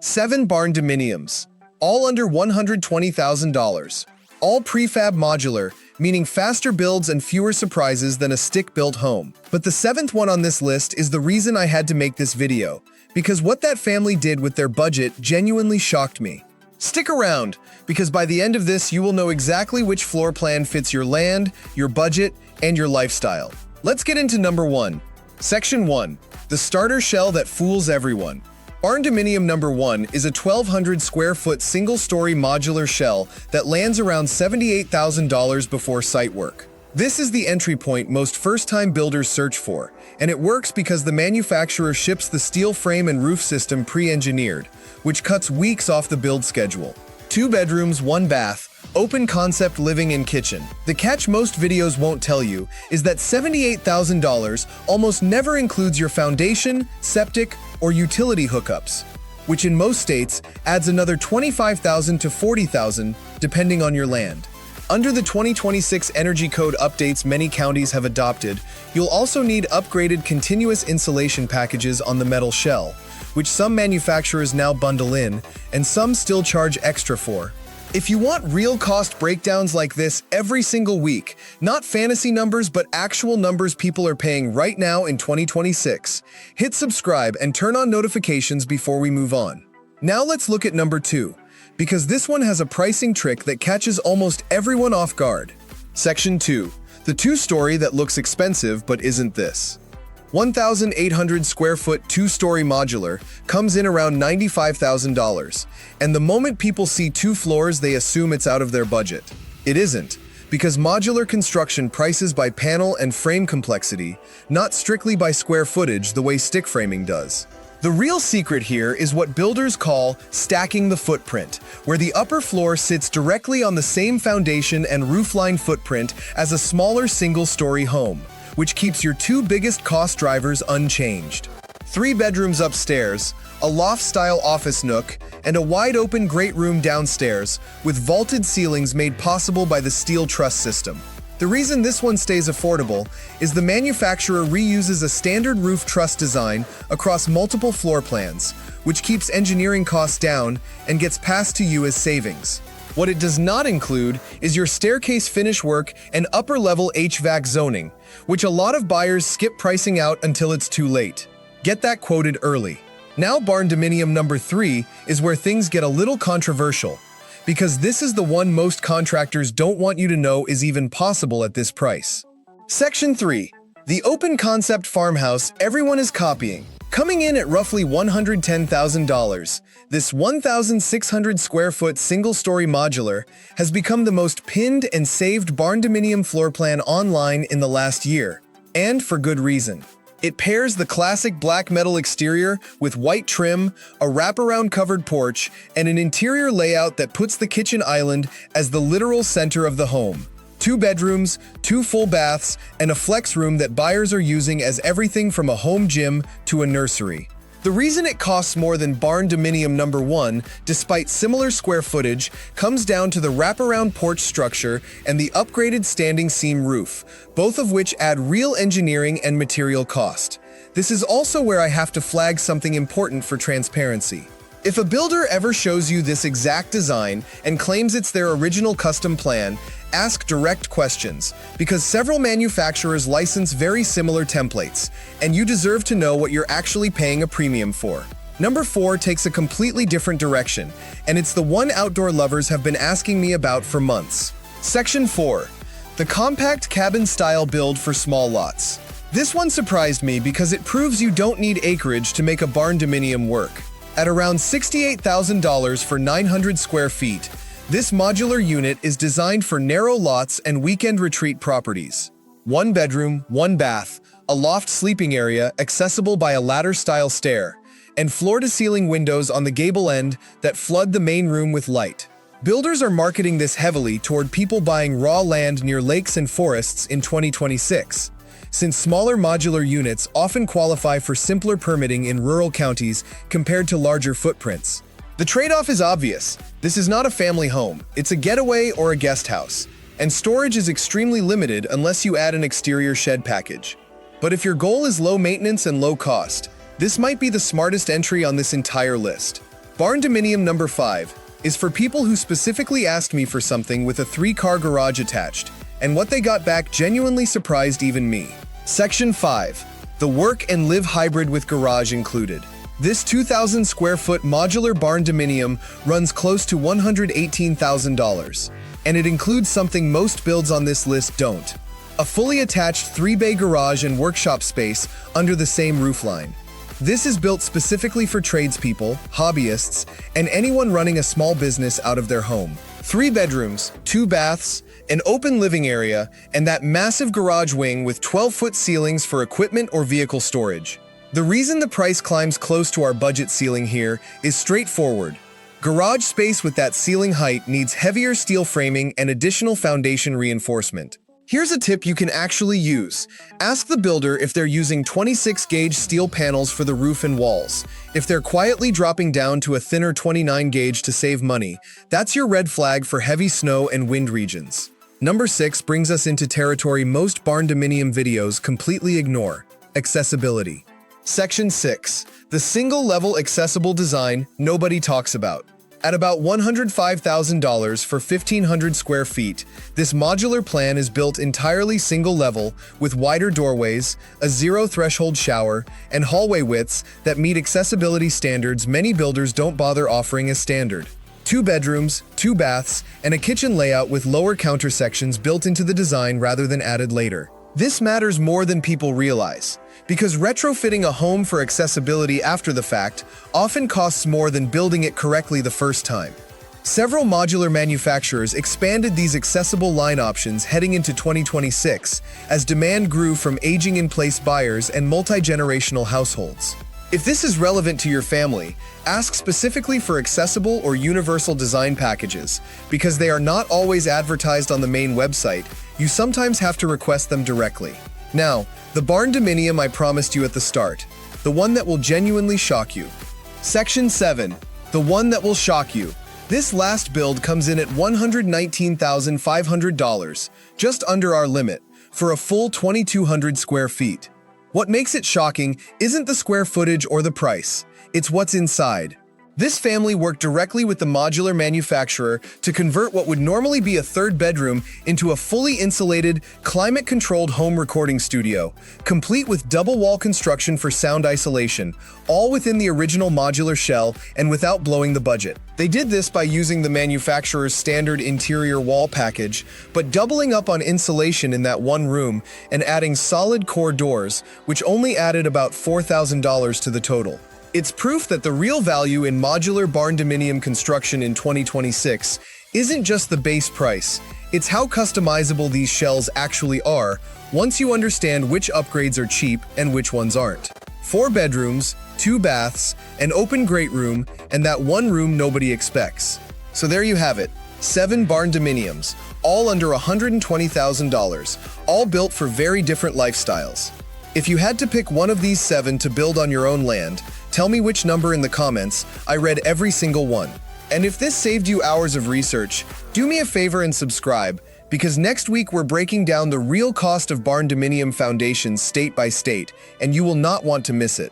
7 Barndominiums, all under $120,000. All prefab modular, meaning faster builds and fewer surprises than a stick-built home. But the 7th one on this list is the reason I had to make this video, because what that family did with their budget genuinely shocked me. Stick around, because by the end of this you will know exactly which floor plan fits your land, your budget, and your lifestyle. Let's get into number 1. Section 1. The starter shell that fools everyone. Barndominium number 1 is a 1,200 square foot single-story modular shell that lands around $78,000 before site work. This is the entry point most first-time builders search for, and it works because the manufacturer ships the steel frame and roof system pre-engineered, which cuts weeks off the build schedule. 2 bedrooms, 1 bath, open concept living and kitchen. The catch most videos won't tell you is that $78,000 almost never includes your foundation, septic, or utility hookups, which in most states adds another $25,000 to $40,000 depending on your land. Under the 2026 Energy Code updates many counties have adopted, you'll also need upgraded continuous insulation packages on the metal shell, which some manufacturers now bundle in, and some still charge extra for. If you want real cost breakdowns like this every single week, not fantasy numbers but actual numbers people are paying right now in 2026, hit subscribe and turn on notifications before we move on. Now let's look at number 2, because this one has a pricing trick that catches almost everyone off guard. Section 2. The 2-story that looks expensive but isn't this. 1,800 square foot 2-story modular comes in around $95,000, and the moment people see 2 floors they assume it's out of their budget. It isn't, because modular construction prices by panel and frame complexity, not strictly by square footage the way stick framing does. The real secret here is what builders call stacking the footprint, where the upper floor sits directly on the same foundation and roofline footprint as a smaller single-story home, which keeps your 2 biggest cost drivers unchanged. 3 bedrooms upstairs, a loft-style office nook, and a wide-open great room downstairs with vaulted ceilings made possible by the steel truss system. The reason this one stays affordable is the manufacturer reuses a standard roof truss design across multiple floor plans, which keeps engineering costs down and gets passed to you as savings. What it does not include is your staircase finish work and upper-level HVAC zoning, which a lot of buyers skip pricing out until it's too late. Get that quoted early. Now Barndominium number 3 is where things get a little controversial, because this is the one most contractors don't want you to know is even possible at this price. Section 3. The open concept farmhouse everyone is copying. Coming in at roughly $110,000, this 1,600 square foot single-story modular has become the most pinned and saved Barndominium floor plan online in the last year, and for good reason. It pairs the classic black metal exterior with white trim, a wraparound covered porch, and an interior layout that puts the kitchen island as the literal center of the home. 2 bedrooms, 2 full baths, and a flex room that buyers are using as everything from a home gym to a nursery. The reason it costs more than Barndominium number 1, despite similar square footage, comes down to the wraparound porch structure and the upgraded standing seam roof, both of which add real engineering and material cost. This is also where I have to flag something important for transparency. If a builder ever shows you this exact design and claims it's their original custom plan, ask direct questions, because several manufacturers license very similar templates, and you deserve to know what you're actually paying a premium for. Number 4 takes a completely different direction, and it's the one outdoor lovers have been asking me about for months. Section 4. The compact cabin-style build for small lots. This one surprised me because it proves you don't need acreage to make a Barndominium work. At around $68,000 for 900 square feet, this modular unit is designed for narrow lots and weekend retreat properties. 1 bedroom, 1 bath, a loft sleeping area accessible by a ladder-style stair, and floor-to-ceiling windows on the gable end that flood the main room with light. Builders are marketing this heavily toward people buying raw land near lakes and forests in 2026. Since smaller modular units often qualify for simpler permitting in rural counties compared to larger footprints. The trade-off is obvious. This is not a family home, it's a getaway or a guest house, and storage is extremely limited unless you add an exterior shed package. But if your goal is low maintenance and low cost, this might be the smartest entry on this entire list. Barndominium number 5 is for people who specifically asked me for something with a 3-car garage attached, and what they got back genuinely surprised even me. Section 5. The work and live hybrid with garage included. This 2,000 square foot modular barndominium runs close to $118,000, and it includes something most builds on this list don't. A fully attached 3-bay garage and workshop space under the same roofline. This is built specifically for tradespeople, hobbyists, and anyone running a small business out of their home. 3 bedrooms, 2 baths, an open living area, and that massive garage wing with 12-foot ceilings for equipment or vehicle storage. The reason the price climbs close to our budget ceiling here is straightforward. Garage space with that ceiling height needs heavier steel framing and additional foundation reinforcement. Here's a tip you can actually use. Ask the builder if they're using 26-gauge steel panels for the roof and walls. If they're quietly dropping down to a thinner 29-gauge to save money, that's your red flag for heavy snow and wind regions. Number 6 brings us into territory most barndominium videos completely ignore: accessibility. Section 6. The single-level accessible design nobody talks about. At about $105,000 for 1,500 square feet, this modular plan is built entirely single-level with wider doorways, a zero-threshold shower, and hallway widths that meet accessibility standards many builders don't bother offering as standard. 2 bedrooms, 2 baths, and a kitchen layout with lower counter sections built into the design rather than added later. This matters more than people realize, because retrofitting a home for accessibility after the fact often costs more than building it correctly the first time. Several modular manufacturers expanded these accessible line options heading into 2026 as demand grew from aging-in-place buyers and multi-generational households. If this is relevant to your family, ask specifically for accessible or universal design packages, because they are not always advertised on the main website. You sometimes have to request them directly. Now, the barndominium I promised you at the start, the one that will genuinely shock you. Section 7. The one that will shock you. This last build comes in at $119,500, just under our limit, for a full 2,200 square feet. What makes it shocking isn't the square footage or the price, it's what's inside. This family worked directly with the modular manufacturer to convert what would normally be a 3rd bedroom into a fully insulated, climate-controlled home recording studio, complete with double-wall construction for sound isolation, all within the original modular shell and without blowing the budget. They did this by using the manufacturer's standard interior wall package, but doubling up on insulation in that one room and adding solid core doors, which only added about $4,000 to the total. It's proof that the real value in modular barndominium construction in 2026 isn't just the base price, it's how customizable these shells actually are once you understand which upgrades are cheap and which ones aren't. 4 bedrooms, 2 baths, an open great room, and that one room nobody expects. So there you have it, 7 barndominiums, all under $120,000, all built for very different lifestyles. If you had to pick one of these 7 to build on your own land, tell me which number in the comments. I read every single one. And if this saved you hours of research, do me a favor and subscribe, because next week we're breaking down the real cost of barndominium foundations state by state, and you will not want to miss it.